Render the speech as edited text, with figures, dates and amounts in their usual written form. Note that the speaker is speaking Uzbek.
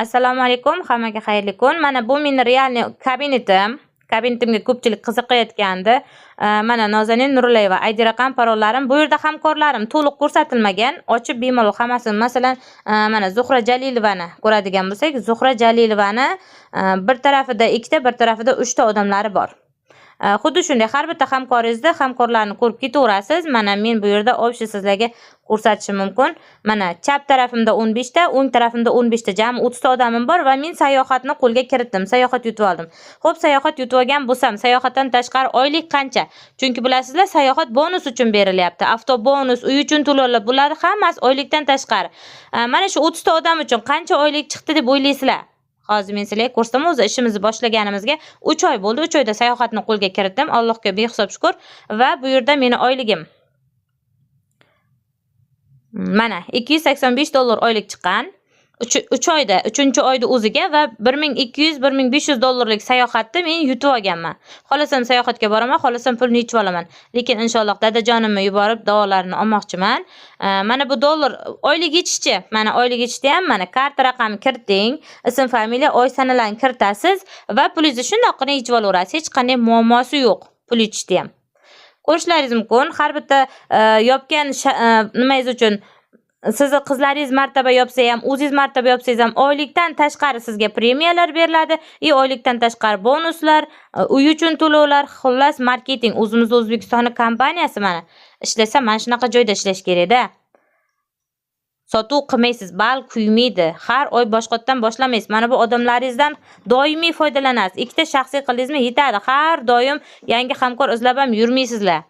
Assalomu alaykum, hammaga xayrli kun. Mana bu meni realniy kabinetim. Kabinetimga ko'pchilik qiziqayotgandi. Mana Nozanin Nurullayeva ID raqam parollarim. Bu yerda hamkorlarim to'liq ko'rsatilmagan. Ochib bemalol hammasini, masalan, mana Zuhra Jalilovaning ko'radigan bo'lsak, Zuhra Jalilovaning bir tarafida 2 ta, bir tarafida 3 ta odamlari bor. Xuddi shunday har bitta hamkoringizda hamkorlarni ko'rib ketaverasiz. Mana men bu yerda obshi sizlarga ko'rsatishim mumkin. Mana chap tarafimda 15 ta, o'ng tarafimda 15 ta, jami 30 ta odamim bor va men sayohatni qo'lga kiritdim. Sayohat yutib oldim. Xo'p, sayohat yutib olgan bo'lsam, sayohatdan tashqari oylik qancha? Chunki bilasizlar, sayohat bonus uchun berilyapti. Avtobonus, uy uchun to'lovlar, bular hammasi oylikdan tashqari. Mana shu 30 ta odam uchun qancha oylik chiqdi deb o'ylaysizlar? Hozir men sizlarga ko'rsataman. O'zi ishimizni boshlaganimizga 3 oy bo'ldi. 3 oyda sayohatni qo'lga kiritdim. Allohga behisob shukr. Va bu yerda meni oyligim mana $285 oylik chiqqan. 3 oyda, 3-oyda o'ziga va $1200-1500 sayohatni men yutib olganman. Xohlasam sayohatga boraman, xohlasam pulni yechib olaman. Lekin inshaalloh dadajonimni yuborib davolarini olmoqchiman. Mana bu dollar oylik yechishchi. Mana oylik yechishda ham mana karta raqamini kiriting, ism, familiya, oy sanalarni kiritasiz va pulingizni shundoqqina yechib olaverasiz. Hech qanday muammosi yo'q pul yechishda ham. Ko'rishlaringiz mumkin. Har bitta yopgan nimangiz uchun sizni qizlaringiz martaba yopsa ham, o'zingiz martaba yopsangiz ham oylikdan tashqari sizga premiyalar beriladi, oylikdan tashqari bonuslar, uy uchun to'lovlar, xullas marketing. O'zimiz O'zbekistonning kompaniyasi mana ishlasa, mana shunaqa joyda ishlash kerak-da. Sotuv qilmaysiz, bal kuymaydi. Har oy boshqatdan boshlamaysiz. Mana bu odamlaringizdan doimiy foydalanasiz. 2 ta shaxsiy qildingizmi yetadi. Har doim yangi hamkor izlab ham yurmaysizlar.